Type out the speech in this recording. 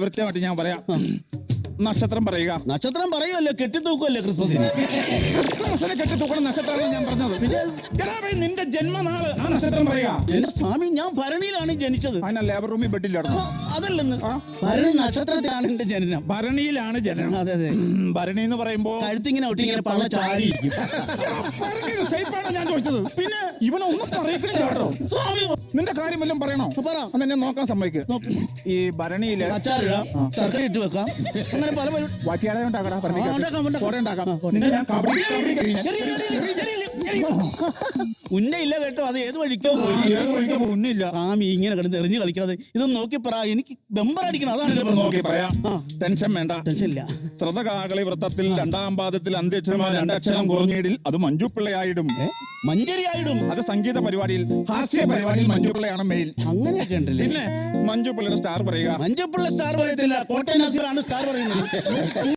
വൃത്തിയായിട്ട് ഞാൻ പറയാം. നക്ഷത്രം പറയുക. നക്ഷത്രം പറയുമല്ലോ, കെട്ടിത്തൂക്കുമല്ലോ ക്രിസ്മസിന്. ക്രിസ്മസിനെ കെട്ടിത്തൂക്കണം നക്ഷത്രമാണ് ഞാൻ പറഞ്ഞത്. നിന്റെ ജന്മനാള് ആ നക്ഷത്രം പറയുക. എന്റെ സ്വാമി, ഞാൻ ഭരണിയിലാണ് ജനിച്ചത്. അതിനാ ലേബർ റൂമിൽ ബെഡില്ല. അതല്ലെന്ന്, ഭരണി നക്ഷത്രത്തിലാണ് എന്റെ ജനനം. ഭരണിയിലാണ് ജനനം. അതെ അതെ. ഭരണി എന്ന് പറയുമ്പോ കഴുത്തിങ്ങനെ ഒട്ടിങ്ങനെ പള്ള ചാടിയിരിക്കും. ഷേപ്പാണ് ഞാൻ ചോദിച്ചത്. പിന്നെ ഇവനൊന്നും പറയിക്കില്ല കേട്ടോ. സ്വാമി, നിന്റെ കാര്യം വല്ലതും പറയണോ? പറ. അതെന്നെ നോക്കാൻ സമ്മതിക്ക്. ഈ ഭരണിയില് അച്ചാറിടാം, ശർക്കര ഇട്ട് വെക്കാം, അങ്ങനെ പല വാറ്റിയാടെ ഉണ്ടാക്കാം. ഉന്നയില്ല കേട്ടോ, അത് ഏത് വഴിക്കോ ഒന്നുമില്ല. സ്വാമി, ഇങ്ങനെ കിടന്ന് എറിഞ്ഞു കളിക്കാതെ ഇതൊന്ന് നോക്കി പറ. എനിക്ക് ബെമ്പർ അടിക്കണം, അതാണ് നോക്കി പറയാം. ടെൻഷൻ വേണ്ട. ടെൻഷൻ ഇല്ല. ശ്രദ്ധകാകളി വൃത്തത്തിൽ രണ്ടാം പാദത്തിൽ അന്ത്യക്ഷരമായ രണ്ടക്ഷരം കുറഞ്ഞിടിൽ അത് മഞ്ജുപിള്ളയായിടും. മഞ്ചരിയായിടും. അത് സംഗീത പരിപാടിയിൽ, ഹാസ്യ പരിപാടിയിൽ മഞ്ജുപിള്ളയാണ് മെയിൻ. അങ്ങനെയൊക്കെ ഉണ്ടല്ലേ. പിന്നെ മഞ്ജുപിള്ളയുടെ സ്റ്റാർ പറയുക. മഞ്ജുപിള്ള സ്റ്റാർ പറയത്തില്ല, കോട്ടയം നസീറാണ് സ്റ്റാർ പറയുന്നത്.